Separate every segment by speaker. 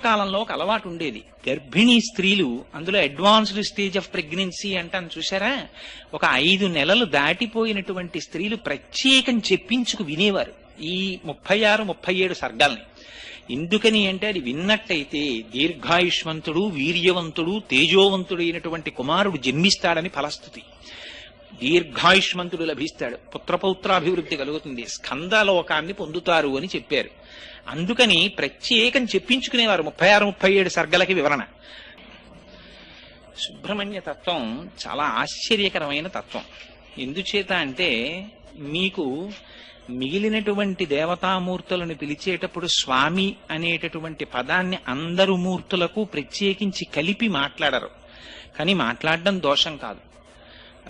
Speaker 1: పూర్వకాలంలో ఒక అలవాటు ఉండేది. గర్భిణీ స్త్రీలు, అందులో అడ్వాన్స్డ్ స్టేజ్ ఆఫ్ ప్రెగ్నెన్సీ అంటాను చూసారా, ఒక 5 నెలలు దాటిపోయినటువంటి స్త్రీలు ప్రత్యేకం చెప్పించుకు వినేవారు ఈ 36, 37 సర్గాల్ని. ఎందుకని అంటే అది విన్నట్టయితే దీర్ఘాయుష్మంతుడు, వీర్యవంతుడు, తేజోవంతుడు అయినటువంటి కుమారుడు జన్మిస్తాడని ఫలస్థుతి. దీర్ఘాయుష్మంతుడు లభిస్తాడు, పుత్రపౌత్రాభివృద్ధి కలుగుతుంది, స్కందలోకాన్ని పొందుతారు అని చెప్పారు. అందుకని ప్రత్యేకం చెప్పించుకునేవారు 36, 37 సర్గలకి వివరణ. సుబ్రహ్మణ్య తత్వం చాలా ఆశ్చర్యకరమైన తత్వం. ఎందుచేత అంటే మీకు మిగిలినటువంటి దేవతామూర్తులను పిలిచేటప్పుడు స్వామి అనేటటువంటి పదాన్ని అందరు మూర్తులకు ప్రత్యేకించి కలిపి మాట్లాడరు. కానీ మాట్లాడడం దోషం కాదు.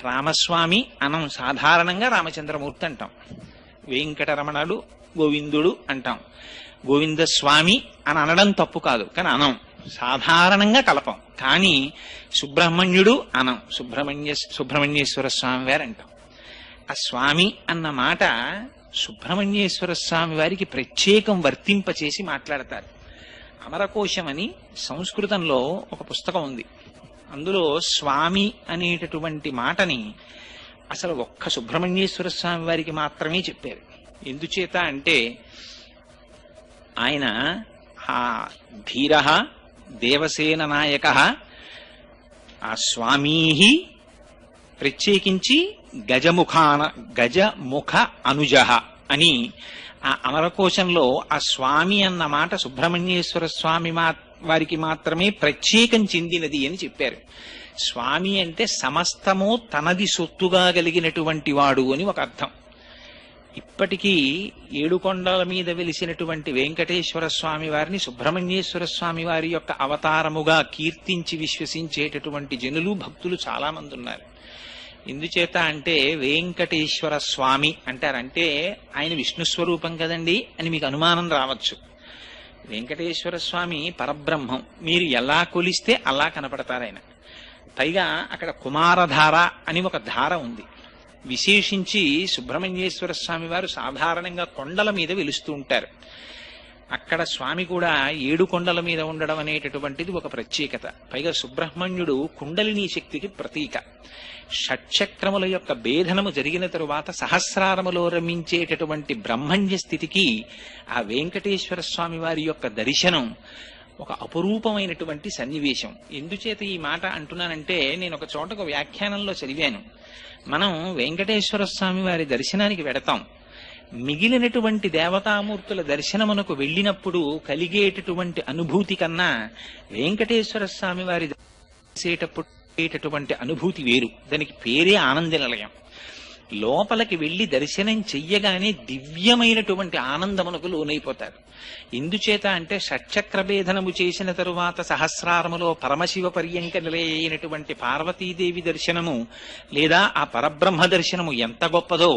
Speaker 1: రామస్వామి అనం, సాధారణంగా రామచంద్రమూర్తి అంటాం. వెంకటరమణుడు, గోవిందుడు అంటాం. గోవిందస్వామి అని అనడం తప్పు కాదు, కానీ అనం, సాధారణంగా కలపం. కానీ సుబ్రహ్మణ్యుడు అనం, సుబ్రహ్మణ్యేశ్వర స్వామి వారు అంటాం. ఆ స్వామి అన్న మాట సుబ్రహ్మణ్యేశ్వర స్వామి వారికి ప్రత్యేకం వర్తింపచేసి మాట్లాడతారు. అమరకోశం అని సంస్కృతంలో ఒక పుస్తకం ఉంది. అందులో స్వామి అనేటటువంటి మాటని అసలు ఒక్క సుబ్రహ్మణ్యేశ్వర స్వామి వారికి మాత్రమే చెప్పారు. ఎందుచేత అంటే ఆయన ఆ ధీర దేవసేన నాయక ఆ స్వామీ ప్రత్యేకించి గజముఖ అనుజ అని ఆ అమరకోశంలో ఆ స్వామి అన్న మాట సుబ్రహ్మణ్యేశ్వర స్వామి వారికి మాత్రమే ప్రత్యేకం చెందినది అని చెప్పారు. స్వామి అంటే సమస్తము తనది సొత్తుగా కలిగినటువంటి వాడు అని ఒక అర్థం. ఇప్పటికీ 7 కొండల మీద వెలిసినటువంటి వెంకటేశ్వర స్వామి వారిని సుబ్రహ్మణ్యేశ్వర స్వామి వారి యొక్క అవతారముగా కీర్తించి విశ్వసించేటటువంటి జనులు, భక్తులు చాలా మంది ఉన్నారు. ఎందుచేత అంటే వెంకటేశ్వర స్వామి అంటారంటే ఆయన విష్ణు స్వరూపం కదండి అని మీకు అనుమానం రావచ్చు. వెంకటేశ్వర స్వామి పరబ్రహ్మం, మీరు ఎలా కొలిస్తే అలా కనపడతారు ఆయన. పైగా అక్కడ కుమారధార అని ఒక ధార ఉంది. విశేషించి సుబ్రహ్మణ్యేశ్వర స్వామి వారు సాధారణంగా కొండల మీద వెలుస్తూ ఉంటారు. అక్కడ స్వామి కూడా 7 కొండల మీద ఉండడం అనేటటువంటిది ఒక ప్రత్యేకత. పైగా సుబ్రహ్మణ్యుడు కుండలినీ శక్తికి ప్రతీక. షట్చక్రముల యొక్క భేదనము జరిగిన తరువాత సహస్రారములో రమించేటటువంటి బ్రహ్మణ్య స్థితికి ఆ వెంకటేశ్వర స్వామి వారి యొక్క దర్శనం ఒక అపురూపమైనటువంటి సన్నివేశం. ఎందుచేత ఈ మాట అంటున్నానంటే, నేను ఒక చోట ఒక వ్యాఖ్యానంలో చదివాను. మనం వెంకటేశ్వర స్వామి వారి దర్శనానికి వెడతాం. మిగిలినటువంటి దేవతామూర్తుల దర్శనమునకు వెళ్ళినప్పుడు కలిగేటటువంటి అనుభూతి కన్నా వెంకటేశ్వర స్వామి వారి దర్శించేటటువంటి అనుభూతి వేరు. దానికి పేరే ఆనంద నిలయం. లోపలికి వెళ్లి దర్శనం చెయ్యగానే దివ్యమైనటువంటి ఆనందమునకు లోనైపోతారు. ఎందుచేత అంటే షట్చక్రభేదనము చేసిన తరువాత సహస్రారములో పరమశివ పర్యంక నిలయైనటువంటి పార్వతీదేవి దర్శనము లేదా ఆ పరబ్రహ్మ దర్శనము ఎంత గొప్పదో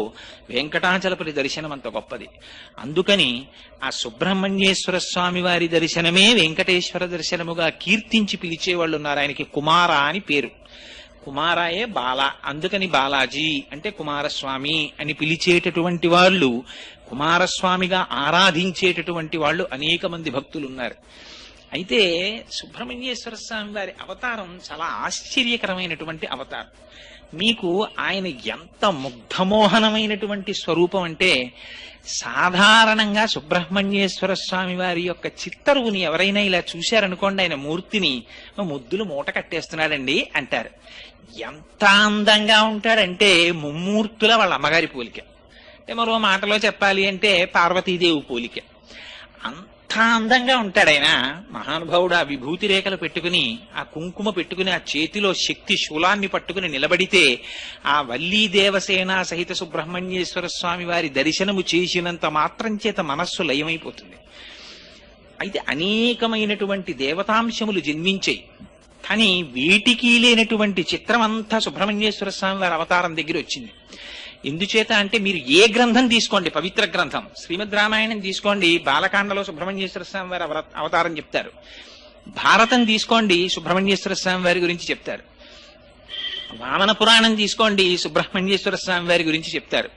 Speaker 1: వెంకటాచలపతి దర్శనం అంత గొప్పది. అందుకని ఆ సుబ్రహ్మణ్యేశ్వర స్వామి వారి దర్శనమే వెంకటేశ్వర దర్శనముగా కీర్తించి పిలిచేవాళ్ళు ఉన్నారు. ఆయనకి కుమార అని పేరు. కుమారాయే బాల, అందుకని బాలాజీ అంటే కుమారస్వామి అని పిలిచేటటువంటి వాళ్ళు, కుమారస్వామిగా ఆరాధించేటటువంటి వాళ్ళు అనేక మంది భక్తులు ఉన్నారు. అయితే సుబ్రహ్మణ్యేశ్వర స్వామి వారి అవతారం చాలా ఆశ్చర్యకరమైనటువంటి అవతారం. మీకు ఆయన ఎంత ముగ్ధమోహనమైనటువంటి స్వరూపం అంటే, సాధారణంగా సుబ్రహ్మణ్యేశ్వర స్వామి వారి యొక్క చిత్తరువుని ఎవరైనా ఇలా చూశారనుకోండి, ఆయన మూర్తిని ముద్దులు మూట కట్టేస్తున్నాడండి అంటారు. ఎంత అందంగా ఉంటాడంటే ముమ్మూర్తుల వాళ్ళ అమ్మగారి పోలిక. అంటే మరో మాటలో చెప్పాలి అంటే పార్వతీదేవి పోలిక. అంత అందంగా ఉంటాడు ఆయన. మహానుభావుడు ఆ విభూతి రేఖలు పెట్టుకుని, ఆ కుంకుమ పెట్టుకుని, ఆ చేతిలో శక్తి శూలాన్ని పట్టుకుని నిలబడితే ఆ వల్లీ దేవసేన సహిత సుబ్రహ్మణ్యేశ్వర స్వామి వారి దర్శనము చేసినంత మాత్రం చేత మనస్సు లయమైపోతుంది. అయితే అనేకమైనటువంటి దేవతాంశములు జన్మించాయి. కానీ వీటికి లేనటువంటి చిత్రం అంతా సుబ్రహ్మణ్యేశ్వర స్వామి వారి అవతారం దగ్గర వచ్చింది. ఎందుచేత అంటే మీరు ఏ గ్రంథం తీసుకోండి, పవిత్ర గ్రంథం శ్రీమద్ రామాయణం తీసుకోండి, బాలకాండలో సుబ్రహ్మణ్యేశ్వర స్వామి వారి అవతారం చెప్తారు. భారతం తీసుకోండి, సుబ్రహ్మణ్యేశ్వర స్వామి వారి గురించి చెప్తారు. వామన పురాణం తీసుకోండి, సుబ్రహ్మణ్యేశ్వర స్వామి వారి గురించి చెప్తారు.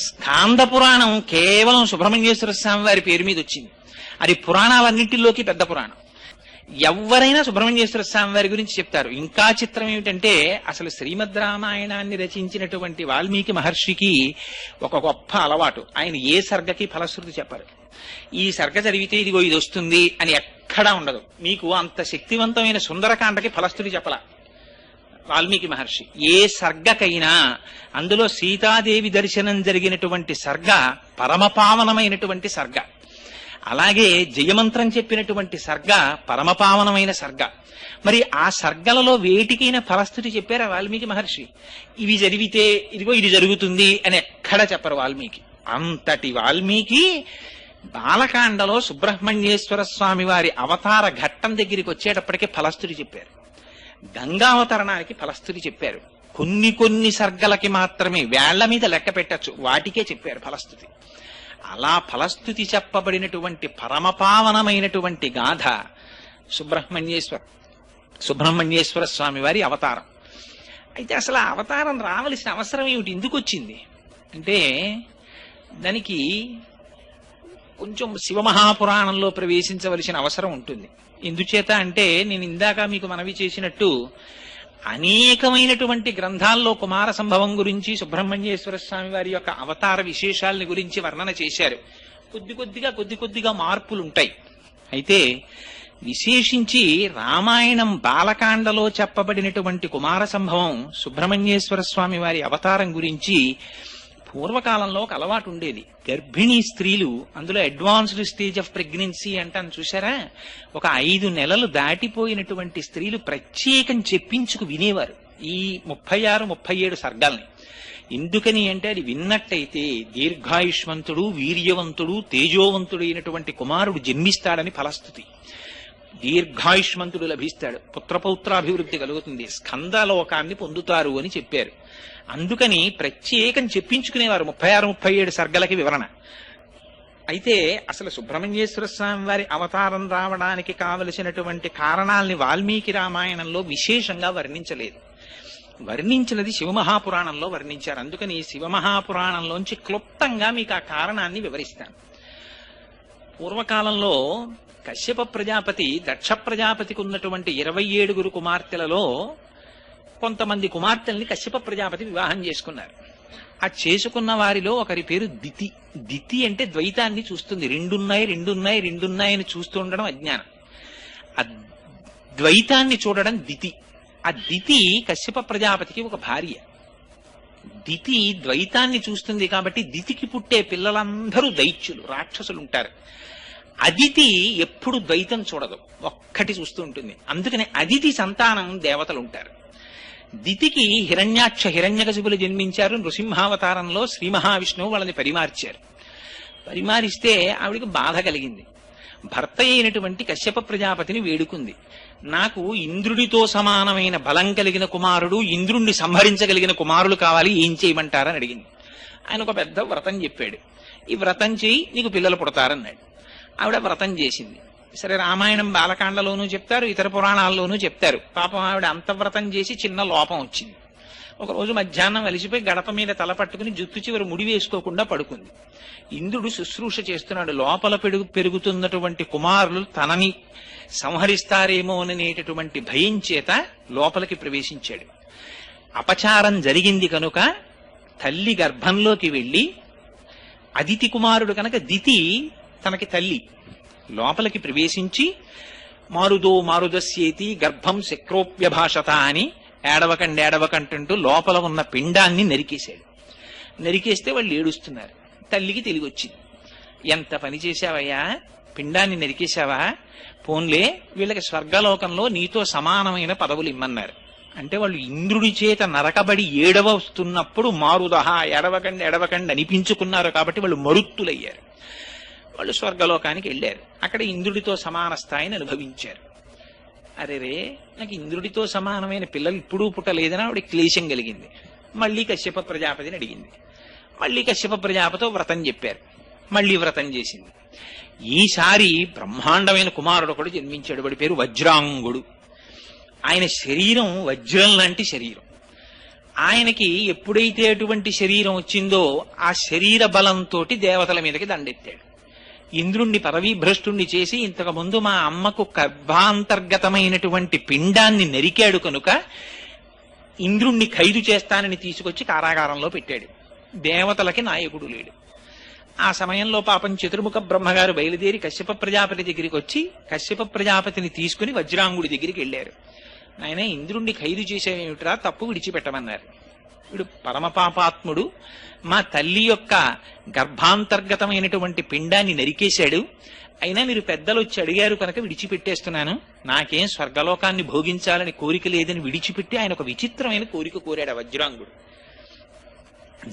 Speaker 1: స్కాంద పురాణం కేవలం సుబ్రహ్మణ్యేశ్వర స్వామి వారి పేరు మీద వచ్చింది. అది పురాణాలన్నింటిలోకి పెద్ద పురాణం. ఎవరైనా సుబ్రహ్మణ్యేశ్వర స్వామి వారి గురించి చెప్తారు. ఇంకా చిత్రం ఏమిటంటే అసలు శ్రీమద్ రామాయణాన్ని రచించినటువంటి వాల్మీకి మహర్షికి ఒక గొప్ప అలవాటు. ఆయన ఏ సర్గకి ఫలశ్రుతి చెప్పరు. ఈ సర్గ చదివితే ఇదిగో ఇది వస్తుంది అని ఎక్కడా ఉండదు. మీకు అంత శక్తివంతమైన సుందరకాండకి ఫలశ్రుతి చెప్పలా వాల్మీకి మహర్షి. ఏ సర్గకైనా అందులో సీతాదేవి దర్శనం జరిగినటువంటి సర్గ పరమపావనమైనటువంటి సర్గ, అలాగే జయమంత్రం చెప్పినటువంటి సర్గ పరమపావనమైన సర్గ. మరి ఆ సర్గలలో వేటికైనా ఫలశ్రుతి చెప్పారా వాల్మీకి మహర్షి? ఇవి జరిగితే ఇదిగో ఇది జరుగుతుంది అని ఎక్కడ చెప్పరు వాల్మీకి. అంతటి వాల్మీకి బాలకాండలో సుబ్రహ్మణ్యేశ్వర స్వామి వారి అవతార ఘట్టం దగ్గరికి వచ్చేటప్పటికే ఫలశ్రుతి చెప్పారు. గంగావతరణానికి ఫలశ్రుతి చెప్పారు. కొన్ని సర్గలకి మాత్రమే వేళ్ల మీద లెక్క పెట్టచ్చు, వాటికే చెప్పారు ఫలశ్రుతి. అలా ఫలశ్రుతి చెప్పబడినటువంటి పరమపావనమైనటువంటి గాథ సుబ్రహ్మణ్యేశ్వర స్వామి వారి అవతారం. అయితే అసలు ఆ అవతారం రావలసిన అవసరం ఏమిటి, ఎందుకు వచ్చింది అంటే దానికి కొంచెం శివమహాపురాణంలో ప్రవేశించవలసిన అవసరం ఉంటుంది. ఎందుచేత అంటే నేను ఇందాక మీకు మనవి చేసినట్టు అనేకమైనటువంటి గ్రంథాల్లో కుమార సంభవం గురించి సుబ్రహ్మణ్యేశ్వర స్వామి వారి యొక్క అవతార విశేషాలని గురించి వర్ణన చేశారు. కొద్ది కొద్దిగా మార్పులుంటాయి. అయితే విశేషించి రామాయణం బాలకాండలో చెప్పబడినటువంటి కుమార సంభవం సుబ్రహ్మణ్యేశ్వర స్వామి వారి అవతారం గురించి పూర్వకాలంలో ఒక అలవాటు ఉండేది. గర్భిణీ స్త్రీలు, అందులో అడ్వాన్స్డ్ స్టేజ్ ఆఫ్ ప్రెగ్నెన్సీ అంటాను చూసారా, ఒక 5 నెలలు దాటిపోయినటువంటి స్త్రీలు ప్రత్యేకం చెప్పించుకు వినేవారు ఈ 36, 37 సర్గాల్ని. ఎందుకని అంటే అది విన్నట్టయితే దీర్ఘాయుష్మంతుడు, వీర్యవంతుడు, తేజోవంతుడు అయినటువంటి కుమారుడు జన్మిస్తాడని ఫలశ్రుతి. దీర్ఘాయుష్మంతుడు లభిస్తాడు, పుత్రపౌత్రాభివృద్ధి కలుగుతుంది, స్కందలోకాన్ని పొందుతారు అని చెప్పారు. అందుకని ప్రత్యేకం చెప్పించుకునేవారు 36, 37 సర్గలకి వివరణ. అయితే అసలు సుబ్రహ్మణ్యేశ్వర స్వామి వారి అవతారం రావడానికి కావలసినటువంటి కారణాలని వాల్మీకి రామాయణంలో విశేషంగా వర్ణించలేదు. వర్ణించినది శివమహాపురాణంలో వర్ణించారు. అందుకని శివమహాపురాణంలోంచి క్లుప్తంగా మీకు ఆ కారణాన్ని వివరిస్తాను. పూర్వకాలంలో కశ్యప ప్రజాపతి దక్ష ప్రజాపతికి ఉన్నటువంటి 27 కుమార్తెలలో కొంతమంది కుమార్తెల్ని కశ్యప ప్రజాపతి వివాహం చేసుకున్నారు. ఆ చేసుకున్న వారిలో ఒకరి పేరు దితి. దితి అంటే ద్వైతాన్ని చూస్తుంది. రెండున్నాయని చూస్తూ ఉండడం అజ్ఞానం. ఆ ద్వైతాన్ని చూడడం దితి. ఆ దితి కశ్యప ప్రజాపతికి ఒక భార్య. దితి ద్వైతాన్ని చూస్తుంది కాబట్టి దితికి పుట్టే పిల్లలందరూ దైత్యులు, రాక్షసులు ఉంటారు. అదితి ఎప్పుడు ద్వైతం చూడదు, ఒక్కటి చూస్తూ ఉంటుంది. అందుకని అదితి సంతానం దేవతలు ఉంటారు. దితికి హిరణ్యకశిపులు జన్మించారు. నృసింహావతారంలో శ్రీ మహావిష్ణువు వాళ్ళని పరిమార్చారు. పరిమారిస్తే ఆవిడికి బాధ కలిగింది. భర్త అయినటువంటి కశ్యప ప్రజాపతిని వేడుకుంది. నాకు ఇంద్రుడితో సమానమైన బలం కలిగిన కుమారుడు, ఇంద్రుణ్ణి సంహరించగలిగిన కుమారులు కావాలి, ఏం చేయమంటారని అడిగింది. ఆయన ఒక పెద్ద వ్రతం చెప్పాడు. ఈ వ్రతం చేయి, నీకు పిల్లలు పుడతారన్నాడు. ఆవిడ వ్రతం చేసింది. సరే, రామాయణం బాలకాండలోనూ చెప్తారు, ఇతర పురాణాల్లోనూ చెప్తారు. పాపం ఆవిడ అంత వ్రతం చేసి చిన్న లోపం వచ్చింది. ఒకరోజు మధ్యాహ్నం అలిసిపోయి గడప మీద తల పట్టుకుని జుత్తు చివరి ముడి వేసుకోకుండా పడుకుంది. ఇంద్రుడు శుశ్రూష చేస్తున్నాడు. లోపల పెరుగుతున్నటువంటి కుమారులు తనని సంహరిస్తారేమోననేటటువంటి భయం చేత లోపలికి ప్రవేశించాడు. అపచారం జరిగింది కనుక తల్లి గర్భంలోకి వెళ్ళి, అదితి కుమారుడు కనుక దితి తనకి తల్లి, లోపలికి ప్రవేశించి మారుదస్యేతి గర్భం శక్రోప్యభాషత అని ఏడవకంటంటూ లోపల ఉన్న పిండాన్ని నరికేశాడు. నరికేస్తే వాళ్ళు ఏడుస్తున్నారు. తల్లికి తెలివి వచ్చింది. ఎంత పని చేశావయ్యా, పిండాన్ని నరికేశావా, పోన్లే వీళ్ళకి స్వర్గలోకంలో నీతో సమానమైన పదవులు ఇమ్మన్నారు. అంటే వాళ్ళు ఇంద్రుడి చేత నరకబడి ఏడవస్తున్నప్పుడు మారుదహ ఎడవకండి అనిపించుకున్నారు కాబట్టి వాళ్ళు మరుత్తులయ్యారు. వాళ్ళు స్వర్గలోకానికి వెళ్ళారు. అక్కడ ఇంద్రుడితో సమాన స్థాయిని అనుభవించారు. అరేరే, నాకు ఇంద్రుడితో సమానమైన పిల్లలు ఇప్పుడు పుట్టలేదని ఆవిడ క్లేశం కలిగింది. మళ్ళీ కశ్యప ప్రజాపతిని అడిగింది. మళ్ళీ కశ్యప ప్రజాపతితో వ్రతం చెప్పారు. మళ్ళీ వ్రతం చేసింది. ఈసారి బ్రహ్మాండమైన కుమారుడు కూడా జన్మించాడు. వాడి పేరు వజ్రాంగుడు. ఆయన శరీరం వజ్రం లాంటి శరీరం. ఆయనకి ఎప్పుడైతే అటువంటి శరీరం వచ్చిందో ఆ శరీర బలంతో దేవతల మీదకి దండెత్తాడు. ఇంద్రుణ్ణి పరవీభ్రష్టుణ్ణి చేసి ఇంతకు ముందు మా అమ్మకు గర్భాంతర్గతమైనటువంటి పిండాన్ని నరికాడు కనుక ఇంద్రుణ్ణి ఖైదు చేస్తానని తీసుకొచ్చి కారాగారంలో పెట్టాడు. దేవతలకి నాయకుడు లేడు. ఆ సమయంలో పాపం చతుర్ముఖ బ్రహ్మగారు బయలుదేరి కశ్యప ప్రజాపతి దగ్గరికి వచ్చి కశ్యప ప్రజాపతిని తీసుకుని వజ్రాంగుడి దగ్గరికి వెళ్ళారు. ఆయన ఇంద్రుణ్ణి ఖైదు చేసేమిట్రా, తప్పు విడిచిపెట్టమన్నారు. వీడు పరమపాపాత్ముడు, మా తల్లి యొక్క గర్భాంతర్గతమైనటువంటి పిండాన్ని నరికేశాడు, అయినా మీరు పెద్దలు వచ్చి అడిగారు కనుక విడిచిపెట్టేస్తున్నాను, నాకేం స్వర్గలోకాన్ని భోగించాలని కోరిక లేదని విడిచిపెట్టి ఆయన ఒక విచిత్రమైన కోరిక కోరాడు ఆ వజ్రాంగుడు.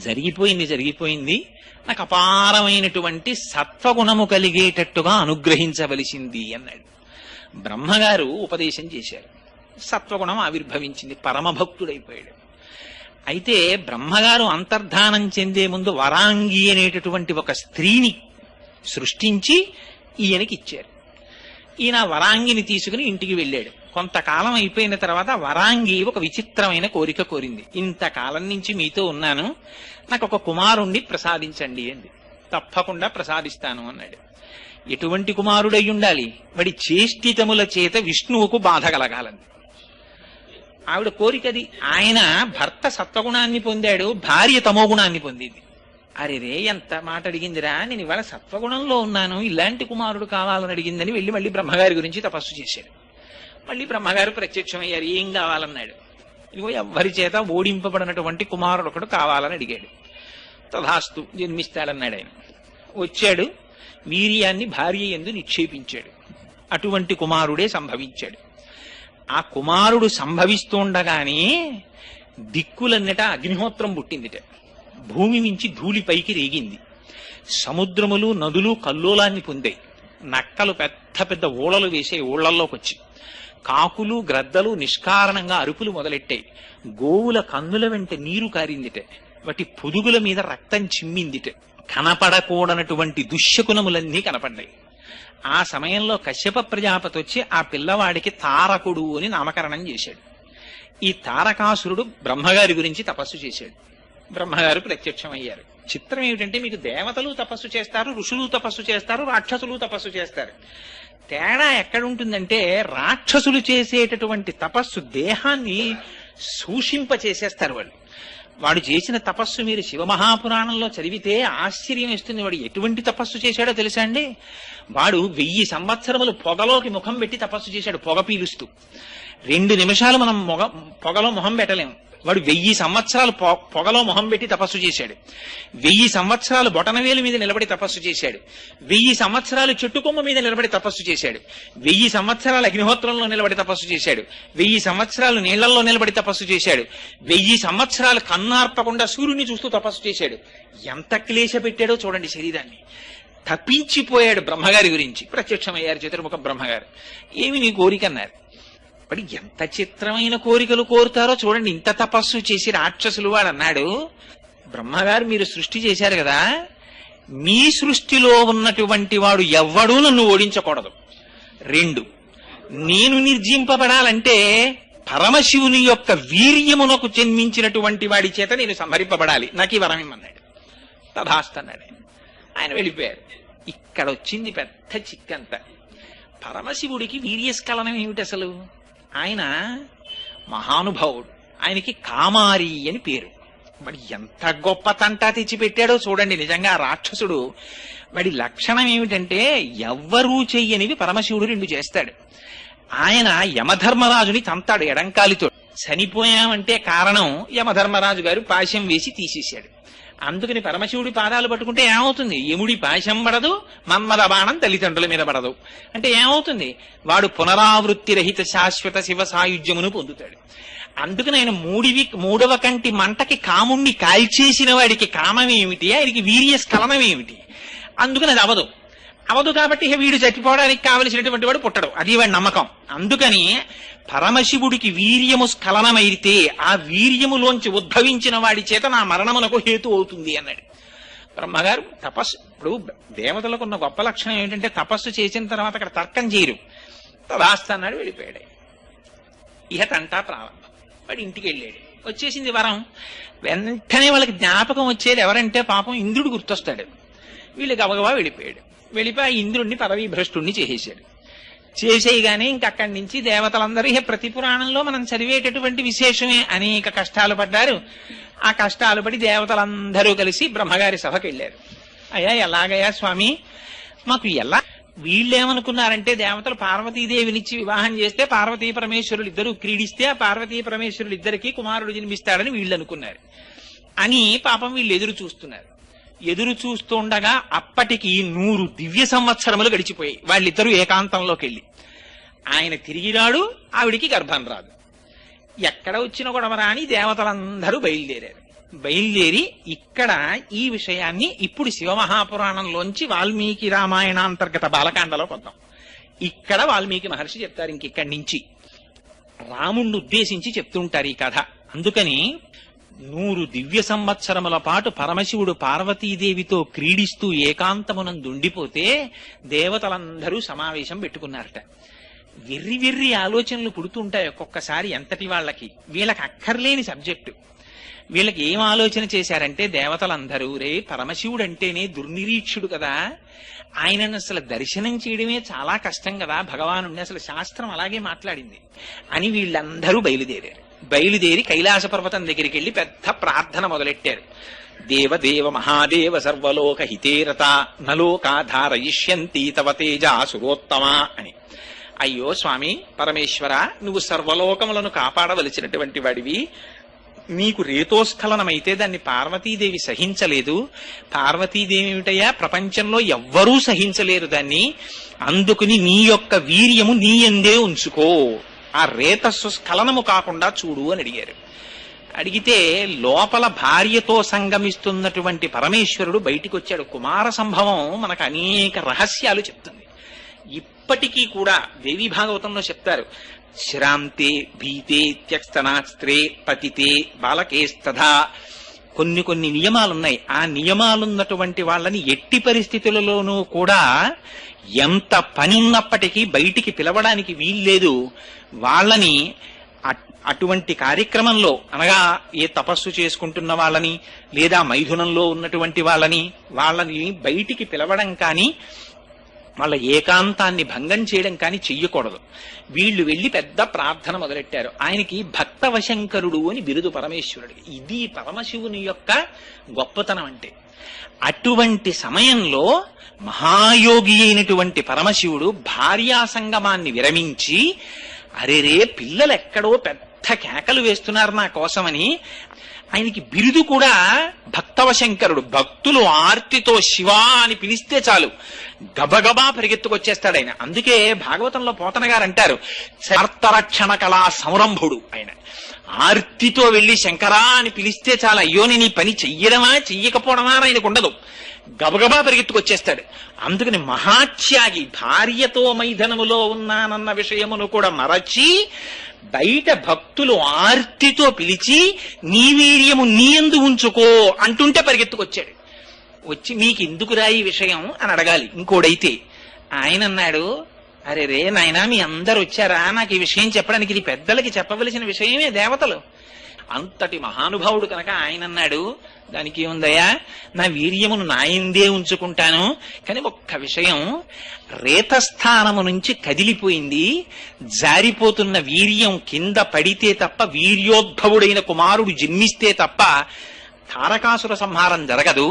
Speaker 1: జరిగిపోయింది, నాకు అపారమైనటువంటి సత్వగుణము కలిగేటట్టుగా అనుగ్రహించవలసింది అన్నాడు. బ్రహ్మగారు ఉపదేశం చేశారు, సత్వగుణం ఆవిర్భవించింది, పరమభక్తుడైపోయాడు. అయితే బ్రహ్మగారు అంతర్ధానం చెందే ముందు వరాంగి అనేటటువంటి ఒక స్త్రీని సృష్టించి ఈయనకి ఇచ్చారు. ఈయన వరాంగిని తీసుకుని ఇంటికి వెళ్ళాడు. కొంతకాలం అయిపోయిన తర్వాత వరాంగి ఒక విచిత్రమైన కోరిక కోరింది. ఇంతకాలం నుంచి మీతో ఉన్నాను, నాకు ఒక కుమారుణ్ణి ప్రసాదించండి అంది. తప్పకుండా ప్రసాదిస్తాను అన్నాడు. ఎటువంటి కుమారుడై ఉండాలి? వాడి చేష్టితముల చేత విష్ణువుకు బాధ కలగాలంది ఆవిడ కోరికది. ఆయన భర్త సత్వగుణాన్ని పొందాడు, భార్య తమోగుణాన్ని పొందింది. అరేరే ఎంత మాట అడిగిందిరా, నేను ఇవాళ సత్వగుణంలో ఉన్నాను, ఇలాంటి కుమారుడు కావాలని అడిగిందని వెళ్ళి మళ్ళీ బ్రహ్మగారి గురించి తపస్సు చేశాడు. మళ్ళీ బ్రహ్మగారు ప్రత్యక్షమయ్యారు. ఏం కావాలన్నాడు. ఇదిగో ఎవ్వరి చేత ఓడింపబడినటువంటి కుమారుడు ఒకడు కావాలని అడిగాడు. తథాస్తు జన్మిస్తాడన్నాడు ఆయన. వచ్చాడు, వీర్యాన్ని భార్య యందు నిక్షేపించాడు. అటువంటి కుమారుడే సంభవించాడు. ఆ కుమారుడు సంభవిస్తుండగానే దిక్కులన్నట అగ్నిహోత్రం పుట్టిందిట. భూమి నుంచి ధూళి పైకి రేగింది. సముద్రములు నదులు కల్లోలాన్ని పొందాయి. నక్కలు పెద్ద పెద్ద ఊళలు వేసే ఊళ్లల్లోకి వచ్చి, కాకులు గ్రద్దలు నిష్కారణంగా అరుపులు మొదలెట్టాయి. గోవుల కన్నుల వెంట నీరు కారిందిట. వాటి పొదుగుల మీద రక్తం చిమ్మిందిట. కనపడకూడనటువంటి దుశ్శకునములన్నీ కనపడ్డాయి. ఆ సమయంలో కశ్యప ప్రజాపతి వచ్చి ఆ పిల్లవాడికి తారకుడు అని నామకరణం చేశాడు. ఈ తారకాసురుడు బ్రహ్మగారి గురించి తపస్సు చేశాడు. బ్రహ్మగారు ప్రత్యక్షమయ్యారు. చిత్రం ఏమిటంటే, మీకు దేవతలు తపస్సు చేస్తారు, ఋషులు తపస్సు చేస్తారు, రాక్షసులు తపస్సు చేస్తారు. తేడా ఎక్కడుంటుందంటే, రాక్షసులు చేసేటటువంటి తపస్సు దేహాన్ని సూషింప చేసేస్తారు వాళ్ళు. వాడు చేసిన తపస్సు మీరు శివమహాపురాణంలో చదివితే ఆశ్చర్యం వేస్తుంది. వాడు ఎటువంటి తపస్సు చేశాడో తెలుసా అండి? వాడు 1000 సంవత్సరములు పొగలోకి ముఖం పెట్టి తపస్సు చేశాడు, పొగ పీలుస్తూ. 2 నిమిషాలు మనం పొగలో మొహం పెట్టలేము. వాడు 1000 సంవత్సరాలు పొగలో మొహం పెట్టి తపస్సు చేశాడు. 1000 సంవత్సరాలు బొటనవేలు మీద నిలబడి తపస్సు చేశాడు. 1000 సంవత్సరాలు చెట్టుకొమ్మ మీద నిలబడి తపస్సు చేశాడు. 1000 సంవత్సరాలు అగ్నిహోత్రంలో నిలబడి తపస్సు చేశాడు. 1000 సంవత్సరాలు నీళ్లలో నిలబడి తపస్సు చేశాడు. 1000 సంవత్సరాలు కన్నార్పకుండా సూర్యుని చూస్తూ తపస్సు చేశాడు. ఎంత క్లేశ పెట్టాడో చూడండి శరీరాన్ని. తప్పించిపోయాడు. బ్రహ్మగారి గురించి ప్రత్యక్షమయ్యారు చతుర్ముఖ బ్రహ్మగారు. ఏమి నీ కోరిక అన్నారు. మరి ఎంత చిత్రమైన కోరికలు కోరుతారో చూడండి. ఇంత తపస్సు చేసి రాక్షసులు వాడు అన్నాడు, బ్రహ్మగారు మీరు సృష్టి చేశారు కదా, మీ సృష్టిలో ఉన్నటువంటి వాడు ఎవ్వడూ నన్ను ఓడించకూడదు. 2, నేను నిర్జింపబడాలంటే పరమశివుని యొక్క వీర్యమునకు జన్మించినటువంటి వాడి చేత నేను సంహరింపబడాలి, నాకు ఈ వరం ఇమ్మన్నాడు. తథాస్తన్నాడు. ఆయన వెళ్ళిపోయారు. ఇక్కడ వచ్చింది పెద్ద చిక్కంత. పరమశివుడికి వీర్యస్ఖలనం ఏమిటి అసలు? ఆయన మహానుభావుడు, ఆయనకి కామారి అని పేరు. మరి ఎంత గొప్ప తంటా తెచ్చిపెట్టాడో చూడండి. నిజంగా రాక్షసుడు వాడి లక్షణం ఏమిటంటే, ఎవ్వరూ చెయ్యనివి పరమశివుడు 2 చేస్తాడు. ఆయన యమధర్మరాజుని తంతాడు ఎడంకాలితో. చనిపోయామంటే కారణం యమధర్మరాజు గారు పాశం వేసి తీసేశాడు. అందుకని పరమశివుడి పాదాలు పట్టుకుంటే ఏమవుతుంది? యముడి పాశం పడదు, మన్మథ బాణం తల్లిదండ్రుల మీద పడదు. అంటే ఏమవుతుంది? వాడు పునరావృత్తి రహిత శాశ్వత శివ సాయుధ్యమును పొందుతాడు. అందుకని ఆయన 3వ కంటి మంటకి కాముణ్ణి కాల్చేసిన వాడికి కామమేమిటి, ఆయనకి వీర్యస్ఖలనం ఏమిటి? అందుకని అది అవదు కాబట్టి వీడు చచ్చిపోవడానికి కావలసినటువంటి వాడు పుట్టడు, అది వాడి నమ్మకం. అందుకని పరమశివుడికి వీర్యము స్ఖలనమైతే ఆ వీర్యములోంచి ఉద్భవించిన వాడి చేత నా మరణమునకు హేతు అవుతుంది అన్నాడు బ్రహ్మగారు. తపస్సు ఇప్పుడు దేవతలకు ఉన్న గొప్ప లక్షణం ఏంటంటే, తపస్సు చేసిన తర్వాత అక్కడ తర్కం చేయరు. తదాస్తన్నాడు, వెళ్ళిపోయాడు. ఇహ తంటా ప్రారంభం. వాడు ఇంటికి వెళ్ళాడు. వచ్చేసింది వరం. వెంటనే వాళ్ళకి జ్ఞాపకం వచ్చేది ఎవరంటే పాపం ఇంద్రుడు గుర్తొస్తాడు. వీళ్ళు గబగబా వెళ్ళిపోయాడు. వెళ్ళిపోయి ఇంద్రుణ్ణి పదవీ భ్రష్టుణ్ణి చేసేశాడు. చేసేయగానే ఇంకక్కడి నుంచి దేవతలందరూ ప్రతి పురాణంలో మనం చదివేటటువంటి విశేషమే, అనేక కష్టాలు పడ్డారు. ఆ కష్టాలు పడి దేవతలందరూ కలిసి బ్రహ్మగారి సభకి వెళ్ళారు. అయ్యా ఎలాగయ్యా స్వామి, మాకు ఎలా? వీళ్ళేమనుకున్నారంటే దేవతలు పార్వతీదేవినిచ్చి వివాహం చేస్తే పార్వతీ పరమేశ్వరులు ఇద్దరు క్రీడిస్తే ఆ పార్వతీ పరమేశ్వరులు ఇద్దరికి కుమారుడు జన్మిస్తాడని వీళ్ళు అనుకున్నారు. అని పాపం వీళ్ళు ఎదురు చూస్తున్నారు. ఎదురు చూస్తుండగా అప్పటికి 100 దివ్య సంవత్సరములు గడిచిపోయాయి. వాళ్ళిద్దరూ ఏకాంతంలోకి వెళ్ళి ఆయన తిరిగి రాడు, ఆవిడికి గర్భం రాదు. ఎక్కడ వచ్చిన గొడవరా అని దేవతలందరూ బయలుదేరి ఇక్కడ ఈ విషయాన్ని ఇప్పుడు శివమహాపురాణంలోంచి వాల్మీకి రామాయణాంతర్గత బాలకాండలో కొద్దాం. ఇక్కడ వాల్మీకి మహర్షి చెప్తారు. ఇంకిక్కడి నుంచి రాముణ్ణి ఉద్దేశించి చెప్తుంటారు ఈ కథ. అందుకని 100 దివ్య సంవత్సరముల పాటు పరమశివుడు పార్వతీదేవితో క్రీడిస్తూ ఏకాంతమునందుండిపోతే దేవతలందరూ సమావేశం పెట్టుకున్నారట. వెర్రి ఆలోచనలు పుడుతుంటాయి ఒక్కొక్కసారి ఎంతటి వాళ్ళకి. వీళ్ళకి అక్కర్లేని సబ్జెక్టు. వీళ్ళకి ఏం ఆలోచన చేశారంటే దేవతలందరూ, రే పరమశివుడు అంటేనే దుర్నిరీక్షుడు కదా, ఆయనను అసలు దర్శనం చేయడమే చాలా కష్టం కదా భగవానుడిని, అసలు శాస్త్రం అలాగే మాట్లాడింది అని వీళ్ళందరూ బయలుదేరి కైలాస పర్వతం దగ్గరికి వెళ్లి పెద్ద ప్రార్థన మొదలెట్టారు. దేవదేవ మహాదేవ సర్వలోక హితేరత నలోకాధారయిష్యంతి తవ తేజా సురోత్తమా అని. అయ్యో స్వామి పరమేశ్వర, నువ్వు సర్వలోకములను కాపాడవలసినటువంటి వాడివి. నీకు రేతోస్ఖలనమైతే దాన్ని పార్వతీదేవి సహించలేదు. పార్వతీదేవి ఏమిటయ్యా, ప్రపంచంలో ఎవ్వరూ సహించలేరు దాన్ని. అందుకుని నీ యొక్క వీర్యము నీ యందే ఉంచుకో, ఆ రేతస్సు స్ఖలనము కాకుండా చూడు అని అడిగారు. అడిగితే లోపల భార్యతో సంగమిస్తున్నటువంటి పరమేశ్వరుడు బయటికి వచ్చాడు. కుమార సంభవం మనకు అనేక రహస్యాలు చెప్తుంది. ఇప్పటికీ కూడా దేవీ భాగవతంలో చెప్తారు, శ్రాంతే భీతే త్యక్స్తనాస్త్రే పతితే బాలకేస్తథా. కొన్ని నియమాలున్నాయి. ఆ నియమాలున్నటువంటి వాళ్ళని ఎట్టి పరిస్థితులలోనూ కూడా ఎంత పని ఉన్నప్పటికీ బయటికి పిలవడానికి వీల్లేదు. వాళ్ళని అటువంటి కార్యక్రమంలో, అనగా ఏ తపస్సు చేసుకుంటున్న వాళ్ళని లేదా మైథునంలో ఉన్నటువంటి వాళ్ళని బయటికి పిలవడం కానీ వాళ్ళ ఏకాంతాన్ని భంగం చేయడం కానీ చెయ్యకూడదు. వీళ్ళు వెళ్లి పెద్ద ప్రార్థన మొదలెట్టారు. ఆయనకి భక్తవశంకరుడు అని బిరుదు పరమేశ్వరుడికి. ఇది పరమశివుని యొక్క గొప్పతనం అంటే. అటువంటి సమయంలో మహాయోగి అయినటువంటి పరమశివుడు భార్యా సంగమాన్ని విరమించి, అరేరే పిల్లలు ఎక్కడో పెద్ద కేకలు వేస్తున్నారు నా కోసమని, ఆయనకి బిరుదు కూడా భక్తవశంకరుడు. భక్తులు ఆర్తితో శివా అని పిలిస్తే చాలు గబగబా పరిగెత్తుకొచ్చేస్తాడు ఆయన. అందుకే భాగవతంలో పోతన గారు అంటారు, చార్తరక్షణ కళా సంరంభుడు ఆయన. ఆర్తితో వెళ్లి శంకరా అని పిలిస్తే చాలు, అయ్యో నేను ఈ పని చెయ్యడమా చెయ్యకపోవడమా అని ఆయనకు ఉండదు, గబగబా పరిగెత్తుకొచ్చేస్తాడు. అందుకని మహాత్యాగి, భార్యతో మైథనములో ఉన్నానన్న విషయమును కూడా మరచి బయట భక్తులు ఆర్తితో పిలిచి నీ వీర్యము నీ యందు ఉంచుకో అంటుంటే పరిగెత్తుకొచ్చాడు. వచ్చి నీకెందుకురా ఈ విషయం అని అడగాలి ఇంకోడైతే. ఆయన అన్నాడు, అరే రే నాయనా మీ అందరు వచ్చారా, నాకు ఈ విషయం చెప్పడానికి, ఇది పెద్దలకి చెప్పవలసిన విషయమే, దేవతలు అంతటి మహానుభావుడు కనుక ఆయన అన్నాడు, దానికి ఏముందయ్యా, నా వీర్యమును నాయందే ఉంచుకుంటాను, కానీ ఒక్క విషయం, రేతస్థానము నుంచి కదిలిపోయింది, జారిపోతున్న వీర్యం కింద పడితే తప్ప, వీర్యోద్భవుడైన కుమారుడు జన్మిస్తే తప్ప తారకాసుర సంహారం జరగదు.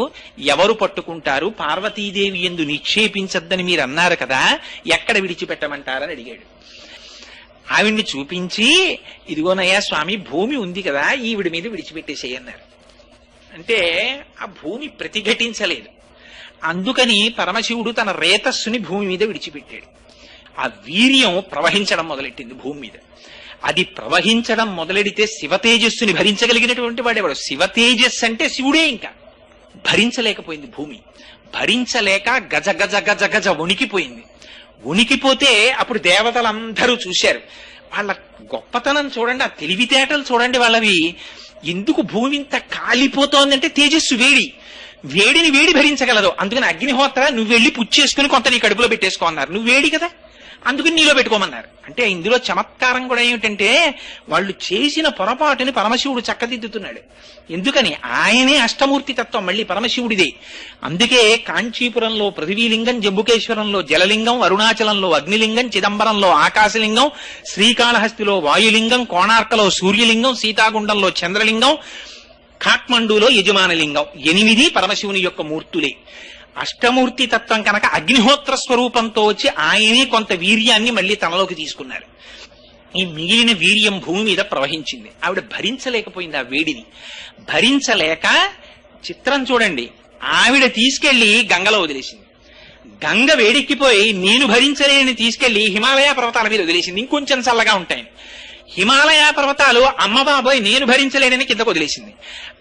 Speaker 1: ఎవరు పట్టుకుంటారు? పార్వతీదేవి యందు నిక్షేపించద్దని మీరు అన్నారు కదా, ఎక్కడ విడిచిపెట్టమంటారని అడిగాడు. ఆవిడ్ని చూపించి, ఇదిగోనయ్యా స్వామి భూమి ఉంది కదా, ఈవిడి మీద విడిచిపెట్టేసేయన్నారు. అంటే ఆ భూమి ప్రతిఘటించలేదు. అందుకని పరమశివుడు తన రేతస్సుని భూమి మీద విడిచిపెట్టాడు. ఆ వీర్యం ప్రవహించడం మొదలెట్టింది భూమి మీద. అది ప్రవహించడం మొదలెడితే శివతేజస్సుని భరించగలిగినటువంటి వాడేవాడు. శివతేజస్సు అంటే శివుడే. ఇంకా భరించలేకపోయింది భూమి. భరించలేక గజ గజ గజ గజ వణికిపోయింది. వణికిపోతే అప్పుడు దేవతలందరూ చూశారు. వాళ్ళ గొప్పతనం చూడండి, ఆ తెలివితేటలు చూడండి వాళ్ళవి. ఎందుకు భూమి ఇంత కాలిపోతోందంటే తేజస్సు వేడిని వేడి భరించగలదు. అందుకని అగ్నిహోత్ర నువ్వు వెళ్ళి పుచ్చేసుకుని కొంత నీ కడుపులో పెట్టేసుకో అన్నారు. నువ్వు వేడి కదా, అందుకని నీలో పెట్టుకోమన్నారు. అంటే ఇందులో చమత్కారం కూడా ఏమిటంటే వాళ్ళు చేసిన పొరపాటుని పరమశివుడు చక్కదిద్దుతున్నాడు. ఎందుకని ఆయనే అష్టమూర్తి తత్వం మళ్ళీ పరమశివుడిదే. అందుకే కాంచీపురంలో పృథివీలింగం, జంబుకేశ్వరంలో జలలింగం, అరుణాచలంలో అగ్నిలింగం, చిదంబరంలో ఆకాశలింగం, శ్రీకాళహస్తిలో వాయులింగం, కోణార్కలో సూర్యలింగం, సీతాగుండంలో చంద్రలింగం, కాఠ్మండూలో యజమానలింగం, 8 పరమశివుని యొక్క మూర్తులే. అష్టమూర్తి తత్వం కనుక అగ్నిహోత్ర స్వరూపంతో వచ్చి ఆయనే కొంత వీర్యాన్ని మళ్ళీ తనలోకి తీసుకున్నారు. ఈ మిగిలిన వీర్యం భూమి మీద ప్రవహించింది. ఆవిడ భరించలేకపోయింది ఆ వేడిని. భరించలేక చిత్రం చూడండి, ఆవిడ తీసుకెళ్లి గంగలో వదిలేసింది. గంగ వేడెక్కిపోయి నేను భరించలేని తీసుకెళ్లి హిమాలయ పర్వతాల మీద వదిలేసింది, ఇంకొంచెం చల్లగా ఉంటాయని. హిమాలయ పర్వతాలు అమ్మ బాబోయ్ నేను భరించలేనని కిందకు వదిలేసింది.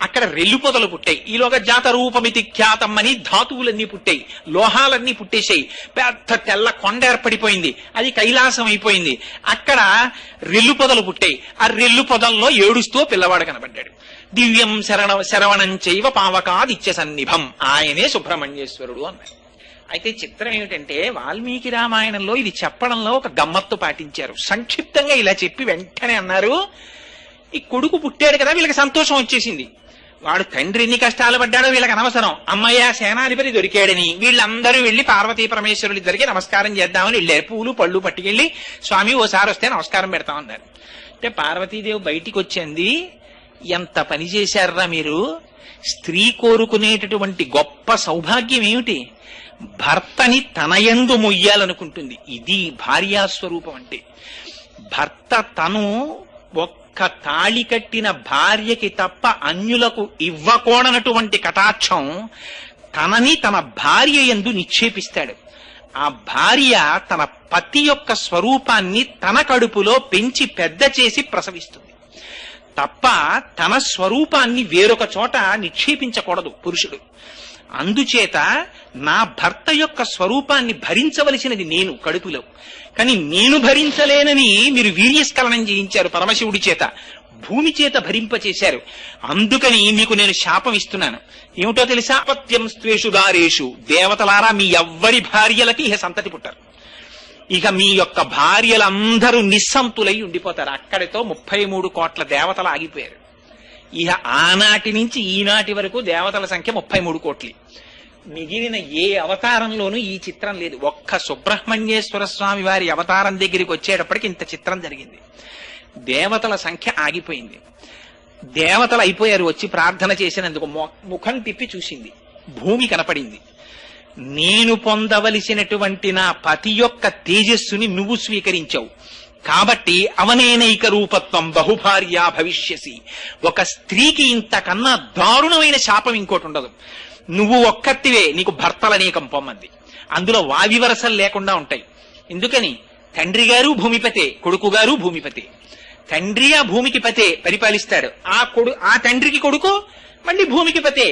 Speaker 1: అక్కడ రెల్లు పొదలు పుట్టాయి. ఈలోగా జాత రూపమితి ఖ్యాతమ్మని ధాతువులన్నీ పుట్టాయి, లోహాలన్నీ పుట్టేశాయి. పెద్ద తెల్ల కొండ ఏర్పడిపోయింది, అది కైలాసం అయిపోయింది. అక్కడ రెల్లు పొదలు పుట్టాయి. ఆ రెల్లు పొదల్లో ఏడుస్తూ పిల్లవాడు కనబడ్డాడు. దివ్యం శరవణం చైవ పావకాదిత్య సన్నిభం, ఆయనే సుబ్రహ్మణ్యేశ్వరుడు అన్నాడు. అయితే చిత్రం ఏమిటంటే వాల్మీకి రామాయణంలో ఇది చెప్పడంలో ఒక గమ్మత్తు పాటించారు. సంక్షిప్తంగా ఇలా చెప్పి వెంటనే అన్నారు, ఈ కొడుకు పుట్టాడు కదా వీళ్ళకి సంతోషం వచ్చేసింది. వాడు తండ్రి ఎన్ని కష్టాలు పడ్డాడో వీళ్ళకి అనవసరం. అమ్మయ్య సేనాధిపతి దొరికాడని వీళ్ళందరూ వెళ్లి పార్వతీ పరమేశ్వరులు ఇద్దరికి నమస్కారం చేద్దామని వెళ్ళారు. పూలు పళ్ళు పట్టుకెళ్లి స్వామి ఓసారి వస్తే నమస్కారం పెడతామన్నారు. అంటే పార్వతీదేవి బయటికి వచ్చింది, ఎంత పని చేశారా మీరు? స్త్రీ కోరుకునేటటువంటి గొప్ప సౌభాగ్యం ఏమిటి? భర్తని తనయందు మొయ్యాలనుకుంటుంది. ఇది భార్యాస్వరూపం అంటే. భర్త తను ఒక్క తాళి కట్టిన భార్యకి తప్ప అన్యులకు ఇవ్వకూడనటువంటి కటాక్షం తనని తన భార్య యందు నిక్షేపిస్తాడు. ఆ భార్య తన పతి యొక్క స్వరూపాన్ని తన కడుపులో పెంచి పెద్ద చేసి ప్రసవిస్తుంది తప్ప తన స్వరూపాన్ని వేరొక చోట నిక్షేపించకూడదు పురుషుడు. అందుచేత నా భర్త యొక్క స్వరూపాన్ని భరించవలసినది నేను కడుపులో, కానీ నేను భరించలేనని మీరు వీర్యస్ఖలనం చేయించారు పరమశివుడి చేత, భూమి చేత భరింపచేశారు. అందుకని మీకు నేను శాపం ఇస్తున్నాను. ఏమిటో తెలుసా? అపత్యం స్త్వేషు దారేషు, దేవతలారా మీ ఎవ్వరి భార్యలకి ఇహ సంతతి పుట్టారు. ఇక మీ యొక్క భార్యలందరూ నిస్సంతులై ఉండిపోతారు. అక్కడితో 33 కోట్ల దేవతలు ఆగిపోయారు. ఇహ ఆనాటి నుంచి ఈనాటి వరకు దేవతల సంఖ్య 33 కోట్లు. మిగిలిన ఏ అవతారంలోనూ ఈ చిత్రం లేదు. ఒక్క సుబ్రహ్మణ్యేశ్వర స్వామి వారి అవతారం దగ్గరికి వచ్చేటప్పటికి ఇంత చిత్రం జరిగింది. దేవతల సంఖ్య ఆగిపోయింది. దేవతలు అయిపోయారు. వచ్చి ప్రార్థన చేసినందుకు ముఖం తిప్పి చూసింది, భూమి కనపడింది. నేను పొందవలసినటువంటి నా పతి యొక్క తేజస్సుని నువ్వు స్వీకరించావు కాబట్టి అవనేనైక రూపత్వం బహుభార్యా భవిష్యసి. ఒక స్త్రీకి ఇంతకన్నా దారుణమైన శాపం ఇంకోటి ఉండదు. నువ్వు ఒక్కతివే, నీకు భర్తలనేకం పొమ్మంది. అందులో వావివరసలు లేకుండా ఉంటాయి. ఎందుకని? తండ్రి గారు భూమిపతే, కొడుకు గారు భూమిపతే. తండ్రి ఆ భూమికి పతే పరిపాలిస్తాడు, ఆ తండ్రికి కొడుకు మళ్ళీ భూమికి పతే.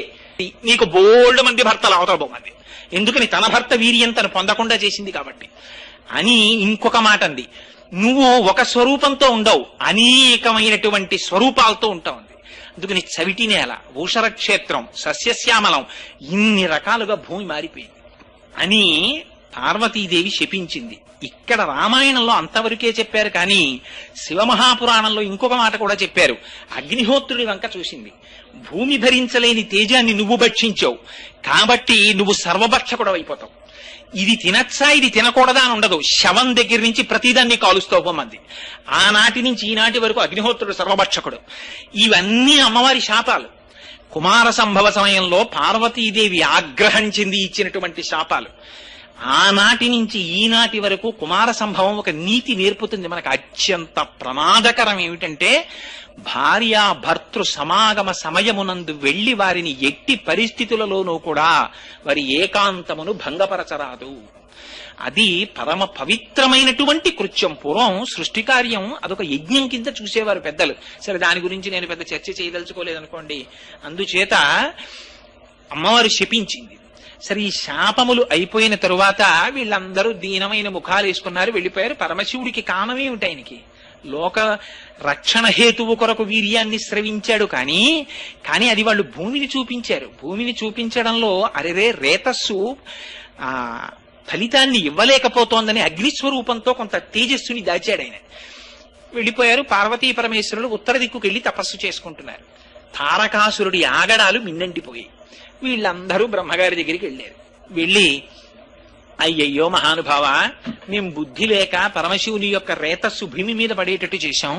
Speaker 1: నీకు బోల్డ్ మంది భర్తలు అవతల బొమ్మంది. ఎందుకని? తన భర్త వీర్యం తను పొందకుండా చేసింది కాబట్టి అని. ఇంకొక మాట అంది, నువ్వు ఒక స్వరూపంతో ఉండవు, అనేకమైనటువంటి స్వరూపాలతో ఉంటావు. అందుకని చవిటి నేల, ఊషర క్షేత్రం, సస్యశ్యామలం, ఇన్ని రకాలుగా భూమి మారిపోయింది అని పార్వతీదేవి శపించింది. ఇక్కడ రామాయణంలో అంతవరకే చెప్పారు, కానీ శివమహాపురాణంలో ఇంకొక మాట కూడా చెప్పారు. అగ్నిహోత్రుడి వంక చూసింది, భూమి భరించలేని తేజాన్ని నువ్వు భక్షించావు కాబట్టి నువ్వు సర్వభక్షకుడు అయిపోతావు. ఇది తినచ్చా ఇది తినకూడదా అని ఉండదు. శవం దగ్గర నుంచి ప్రతిదాన్ని కాలుస్తావు మంది. ఆనాటి నుంచి ఈనాటి వరకు అగ్నిహోత్రుడు సర్వభక్షకుడు. ఇవన్నీ అమ్మవారి శాపాలు. కుమార సంభవ సమయంలో పార్వతీదేవి ఆగ్రహం చెంది ఇచ్చినటువంటి శాపాలు. ఆనాటి నుంచి ఈనాటి వరకు కుమార సంభవం ఒక నీతి నేర్పుతుంది మనకు. అత్యంత ప్రమాదకరం ఏమిటంటే భార్యా భర్తృ సమాగమ సమయమునందు వెళ్లి వారిని ఎట్టి పరిస్థితులలోనూ కూడా వారి ఏకాంతమును భంగపరచరాదు. అది పరమ పవిత్రమైనటువంటి కృత్యం. పూర్వం సృష్టి కార్యం అదొక యజ్ఞం కింద చూసేవారు పెద్దలు. సరే, దాని గురించి నేను పెద్ద చర్చ చేయదలుచుకోలేదనుకోండి. అందుచేత అమ్మవారు శపించింది. సరే, ఈ శాపములు అయిపోయిన తరువాత వీళ్ళందరూ దీనమైన ముఖాలు వేసుకున్నారు, వెళ్ళిపోయారు. పరమశివుడికి కారణమేమిటి? ఆయనకి లోక రక్షణ హేతువు కొరకు వీర్యాన్ని స్రవించాడు. కానీ అది వాళ్ళు భూమిని చూపించారు. భూమిని చూపించడంలో అరెరే రేతస్సు ఫలితాన్ని ఇవ్వలేకపోతోందని అగ్నిస్వరూపంతో కొంత తేజస్సుని దాచాడు ఆయన. వెళ్ళిపోయారు. పార్వతీ పరమేశ్వరులు ఉత్తర దిక్కుకెళ్లి తపస్సు చేసుకుంటున్నారు. తారకాసురుడి ఆగడాలు మిన్నంటిపోయాయి. వీళ్ళందరూ బ్రహ్మగారి దగ్గరికి వెళ్ళారు. వెళ్ళి, అయ్యయ్యో మహానుభావ, మేం బుద్ధి లేక పరమశివుని యొక్క రేతస్సు భూమి మీద పడేటట్టు చేశాం.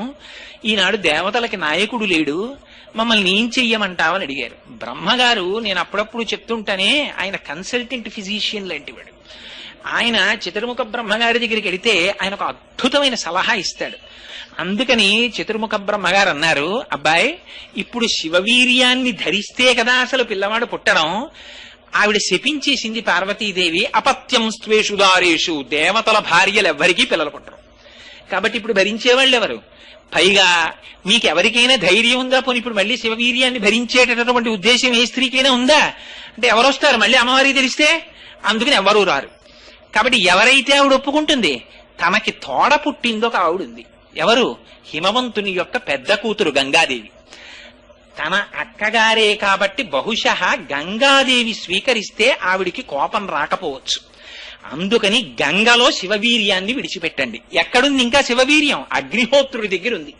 Speaker 1: ఈనాడు దేవతలకి నాయకుడు లేడు, మమ్మల్ని ఏం చెయ్యమంటావని అడిగారు. బ్రహ్మగారు, నేను అప్పుడప్పుడు చెప్తుంటానే, ఆయన కన్సల్టెంట్ ఫిజీషియన్ లాంటి వాడు. ఆయన చతుర్ముఖ బ్రహ్మగారి దగ్గరికి వెళితే ఆయన ఒక అద్భుతమైన సలహా ఇస్తాడు. అందుకని చతుర్ముఖ బ్రహ్మగారు అన్నారు, అబ్బాయి, ఇప్పుడు శివవీర్యాన్ని ధరిస్తే కదా అసలు పిల్లవాడు పుట్టడం. ఆవిడ శపించేసింది పార్వతీదేవి, అపత్యం స్వేషు దారేషు, దేవతల భార్యలు ఎవ్వరికీ పిల్లలు పుట్టరు. కాబట్టి ఇప్పుడు భరించేవాళ్ళు ఎవరు? పైగా మీకెవరికైనా ధైర్యం ఉందా? పోనీ ఇప్పుడు మళ్ళీ శివవీర్యాన్ని భరించేటటువంటి ఉద్దేశం ఏ స్త్రీకైనా ఉందా? అంటే ఎవరొస్తారు మళ్ళీ అమ్మవారికి తెలిస్తే? అందుకని ఎవరూ రారు. కాబట్టి ఎవరైతే ఆవిడ ఒప్పుకుంటుంది, తనకి తోడ పుట్టిందో ఒక ఆవిడుంది. ఎవరు? హిమవంతుని యొక్క పెద్ద కూతురు గంగాదేవి. తన అక్కగారే కాబట్టి బహుశః గంగాదేవి స్వీకరిస్తే ఆవిడికి కోపం రాకపోవచ్చు. అందుకని గంగలో శివవీర్యాన్ని విడిచిపెట్టండి. ఎక్కడుంది ఇంకా శివవీర్యం? అగ్నిహోత్రుడి దగ్గర ఉంది.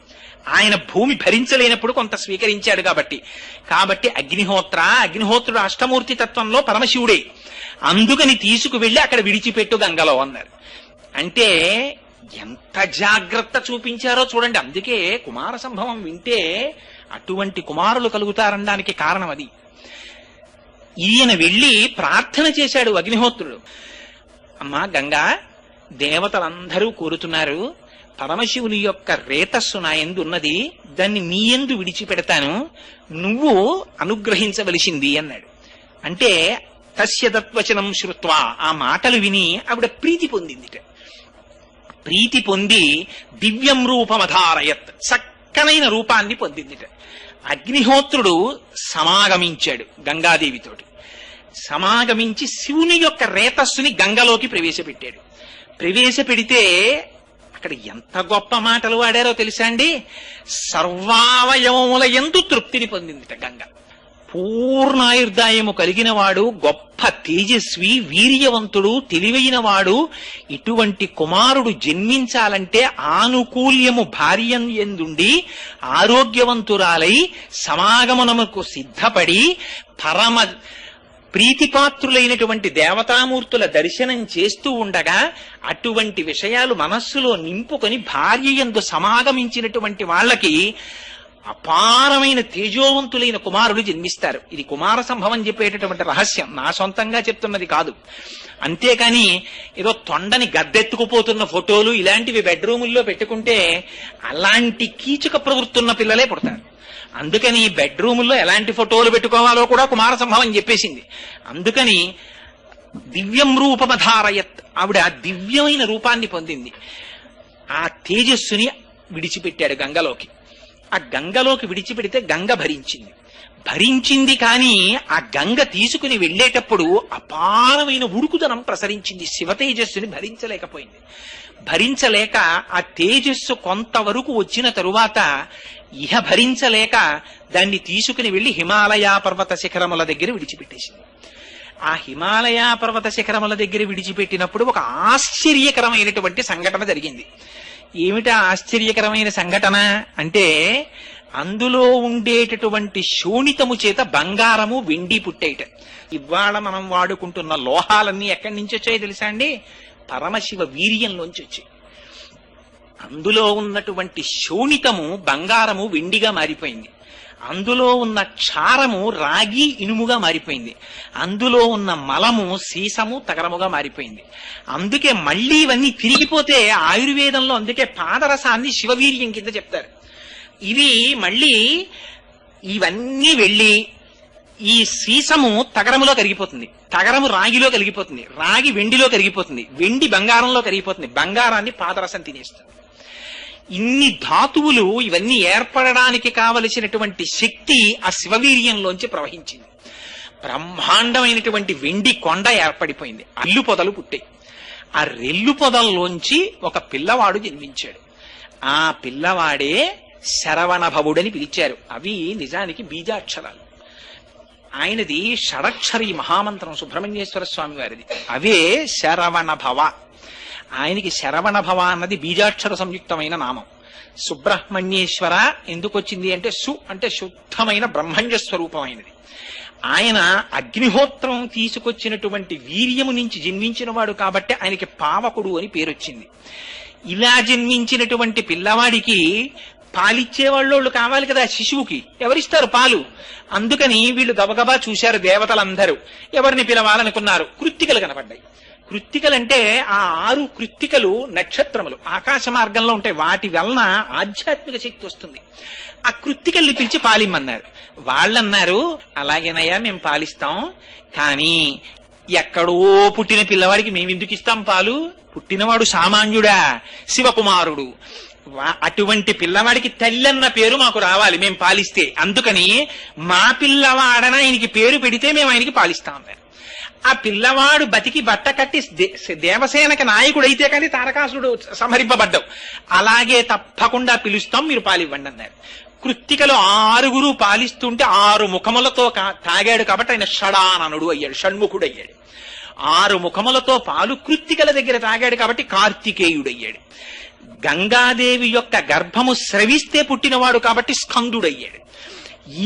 Speaker 1: ఆయన భూమి భరించలేనప్పుడు కొంత స్వీకరించాడు కాబట్టి అగ్నిహోత్రుడు అష్టమూర్తి తత్వంలో పరమశివుడే. అందుకని తీసుకువెళ్లి అక్కడ విడిచిపెట్టు గంగలో అన్నారు. అంటే ఎంత జాగ్రత్త చూపించారో చూడండి. అందుకే కుమార సంభవం వింటే అటువంటి కుమారులు కలుగుతారనడానికి కారణం అది. ఈయన వెళ్ళి ప్రార్థన చేశాడు అగ్నిహోత్రుడు. అమ్మా గంగా, దేవతలందరూ కోరుతున్నారు, పరమశివుని యొక్క రేతస్సు నా యందు ఉన్నది, దాన్ని నీ యందు విడిచిపెడతాను, నువ్వు అనుగ్రహించవలసింది అన్నాడు. అంటే తస్య తత్వచనం శ్రుత్వా, ఆ మాటలు విని ఆవిడ ప్రీతి పొందిందిట. ప్రీతి పొంది దివ్యం రూపమధారయత్, చక్కనైన రూపాన్ని పొందిందిట. అగ్నిహోత్రుడు సమాగమించాడు గంగాదేవితోటి. సమాగమించి శివుని యొక్క రేతస్సుని గంగలోకి ప్రవేశపెట్టాడు. ప్రవేశపెడితే అక్కడ ఎంత గొప్ప మాటలు వాడారో తెలుసా అండి? సర్వావయవముల యందు తృప్తిని పొందిందిట గంగ. పూర్ణాయుర్దాయము కలిగిన వాడు, గొప్ప తేజస్వి, వీర్యవంతుడు, తెలివైన వాడు, ఇటువంటి కుమారుడు జన్మించాలంటే ఆనుకూల్యము భార్య యందుండి ఆరోగ్యవంతురాలై సమాగమనముకు సిద్ధపడి పరమ ప్రీతిపాత్రులైనటువంటి దేవతామూర్తుల దర్శనం చేస్తూ ఉండగా అటువంటి విషయాలు మనస్సులో నింపుకొని భార్య యందు సమాగమించినటువంటి వాళ్ళకి అపారమైన తేజోవంతులైన కుమారులు జన్మిస్తారు. ఇది కుమార సంభవం చెప్పేటటువంటి రహస్యం, నా సొంతంగా చెప్తున్నది కాదు. అంతేకాని ఏదో తొండని గద్దెత్తుకుపోతున్న ఫోటోలు ఇలాంటివి బెడ్రూముల్లో పెట్టుకుంటే అలాంటి కీచక ప్రవృత్తున్న పిల్లలే పుడతారు. అందుకని బెడ్రూముల్లో ఎలాంటి ఫోటోలు పెట్టుకోవాలో కూడా కుమార సంభవం చెప్పేసింది. అందుకని దివ్యం రూపమధారయత్, ఆవిడ దివ్యమైన రూపాన్ని పొందింది. ఆ తేజస్సుని విడిచిపెట్టాడు గంగలోకి. ఆ గంగలోకి విడిచిపెడితే గంగ భరించింది కానీ ఆ గంగ తీసుకుని వెళ్లేటప్పుడు అపారమైన ఉడుకుదనం ప్రసరించింది. శివ తేజస్సుని భరించలేక ఆ తేజస్సు కొంతవరకు వచ్చిన తరువాత భరించలేక దాన్ని తీసుకుని వెళ్లి హిమాలయ పర్వత శిఖరముల దగ్గర విడిచిపెట్టేసింది. ఆ హిమాలయ పర్వత శిఖరముల దగ్గర విడిచిపెట్టినప్పుడు ఒక ఆశ్చర్యకరమైనటువంటి సంఘటన జరిగింది. ఏమిటా ఆశ్చర్యకరమైన సంఘటన అంటే, అందులో ఉండేటటువంటి శోణితము చేత బంగారము, వెండి పుట్టేట. ఇవాళ మనం వాడుకుంటున్న లోహాలన్నీ ఎక్కడి నుంచి వచ్చాయో తెలుసా అండి? పరమశివ వీర్యంలోంచి వచ్చాయి. అందులో ఉన్నటువంటి శోణితము బంగారము, వెండిగా మారిపోయింది. అందులో ఉన్న క్షారము రాగి, ఇనుముగా మారిపోయింది. అందులో ఉన్న మలము సీసము, తగరముగా మారిపోయింది. అందుకే మళ్ళీ ఇవన్నీ తిరిగిపోతే ఆయుర్వేదంలో అందుకే పాదరసాన్ని శివవీర్యం కింద చెప్తారు. ఇవి మళ్ళీ ఇవన్నీ వెళ్ళి ఈ సీసము తగరములో కరిగిపోతుంది, తగరము రాగిలో కరిగిపోతుంది, రాగి వెండిలో కరిగిపోతుంది, వెండి బంగారంలో కరిగిపోతుంది, బంగారాన్ని పాదరసం తినేస్తుంది. ఇన్ని ధాతువులు ఇవన్నీ ఏర్పడడానికి కావలసినటువంటి శక్తి ఆ శివవీర్యంలోంచి ప్రవహించింది. బ్రహ్మాండమైనటువంటి వెండి కొండ ఏర్పడిపోయింది. అల్లు పొదలు పుట్టాయి. ఆ రెల్లు పొదల్లోంచి ఒక పిల్లవాడు జన్మించాడు. ఆ పిల్లవాడే శరవణభవుడని పిలిచారు. అవి నిజానికి బీజాక్షరాలు. ఆయనది షడక్షరి మహామంత్రం సుబ్రహ్మణ్యేశ్వర స్వామి వారిది. అవే శరవణ భవ. ఆయనకి శరవణ భవ అన్నది బీజాక్షర సంయుక్తమైన నామం. సుబ్రహ్మణ్యేశ్వర ఎందుకు వచ్చింది అంటే సు అంటే శుద్ధమైన బ్రహ్మణ్య స్వరూపమైనది. ఆయన అగ్నిహోత్రం తీసుకొచ్చినటువంటి వీర్యము నుంచి జన్మించిన వాడు కాబట్టి ఆయనకి పావకుడు అని పేరొచ్చింది. ఇలా జన్మించినటువంటి పిల్లవాడికి పాలిచ్చేవాళ్ళు కావాలి కదా శిశువుకి, ఎవరిస్తారు పాలు? అందుకని వీళ్ళు గబగబా చూశారు దేవతలందరూ, ఎవరిని పిలవాలనుకున్నారు. కృత్తికలు కనపడ్డాయి. కృత్తికలంటే ఆ 6 కృత్తికలు నక్షత్రములు ఆకాశ మార్గంలో ఉంటాయి. వాటి వలన ఆధ్యాత్మిక శక్తి వస్తుంది. ఆ కృత్తికల్ని పిలిచి పాలిమ్మన్నారు. వాళ్ళన్నారు, అలాగేనయ్యా మేము పాలిస్తాం, కానీ ఎక్కడో పుట్టిన పిల్లవాడికి మేమెందుకు ఇస్తాం పాలు? పుట్టినవాడు సామాన్యుడా, శివకుమారుడు. అటువంటి పిల్లవాడికి తల్లన్న పేరు మాకు రావాలి మేము పాలిస్తే. అందుకని మా పిల్లవాడన ఆయనకి పేరు పెడితే మేము ఆయనకి పాలిస్తాం అన్నారు. ఆ పిల్లవాడు బతికి బట్ట కట్టి దేవసేనకి నాయకుడైతే కానీ తారకాసురుడు సంహరింపబడ్డావు. అలాగే తప్పకుండా పిలుస్తాం, మీరు పాలివ్వండి అన్నారు. కృత్తికలు 6 పాలిస్తుంటే 6 ముఖములతో తాగాడు కాబట్టి ఆయన షడాననుడు అయ్యాడు, షణ్ముఖుడు అయ్యాడు. 6 ముఖములతో పాలు కృత్తికల దగ్గర తాగాడు కాబట్టి కార్తికేయుడయ్యాడు. గంగాదేవి యొక్క గర్భము స్రవిస్తే పుట్టినవాడు కాబట్టి స్కందుడయ్యాడు.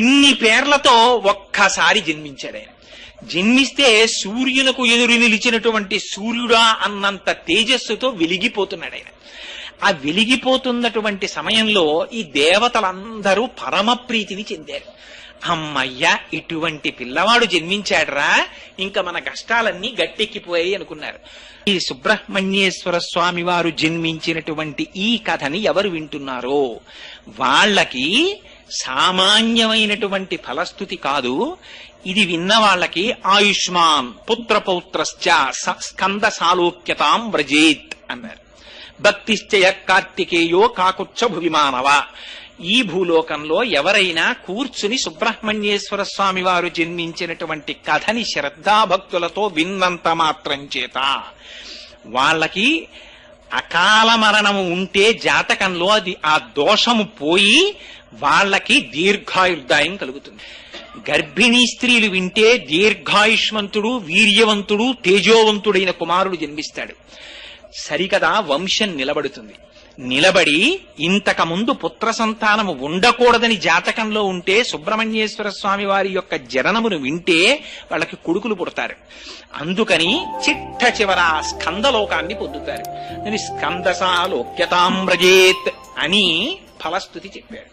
Speaker 1: ఇన్ని పేర్లతో ఒక్కసారి జన్మించాడు ఆయన. జన్మిస్తే సూర్యునకు ఎదురు నిలిచినటువంటి సూర్యుడా అన్నంత తేజస్సుతో వెలిగిపోతున్నాడు ఆయన. ఆ వెలిగిపోతున్నటువంటి సమయంలో ఈ దేవతలందరూ పరమ ప్రీతిని చెందారు. అమ్మయ్య, ఇటువంటి పిల్లవాడు జన్మించాడరా, ఇంకా మన కష్టాలన్నీ గట్టెక్కిపోయాయి అనుకున్నారు. ఈ సుబ్రహ్మణ్యేశ్వర స్వామి వారు జన్మించినటువంటి ఈ కథని ఎవరు వింటున్నారో వాళ్ళకి సామాన్యమైనటువంటి ఫలస్థుతి కాదు. ఇది విన్న వాళ్ళకి ఆయుష్మాన్ పుత్రపౌత్రశ్చ స్కంద సాలోక్యతాం వ్రజేత్ అన్నారు. భక్తిశ్చయ కార్తికేయో కాకుచ్చ భువిమానవ. ఈ భూలోకంలో ఎవరైనా కూర్చుని సుబ్రహ్మణ్యేశ్వర స్వామి వారు జన్మించినటువంటి కథని శ్రద్ధాభక్తులతో విన్నంత మాత్రం చేత వాళ్ళకి అకాల మరణము ఉంటే జాతకంలో అది ఆ దోషము పోయి వాళ్ళకి దీర్ఘాయుర్దాయం కలుగుతుంది. గర్భిణీ స్త్రీలు వింటే దీర్ఘాయుష్మంతుడు, వీర్యవంతుడు, తేజోవంతుడైన కుమారుడు జన్మిస్తాడు. సరికదా వంశం నిలబడుతుంది. నిలబడి ఇంతకు ముందు పుత్ర సంతానము ఉండకూడదని జాతకంలో ఉంటే సుబ్రహ్మణ్యేశ్వర స్వామి వారి యొక్క జననమును వింటే వాళ్ళకి కొడుకులు పుడతారు. అందుకని చిట్ట చివర స్కందలోకాన్ని పొందుతారు. స్కందసాలోక్యతాం వ్రజేత్ అని ఫలస్థుతి చెప్పాడు.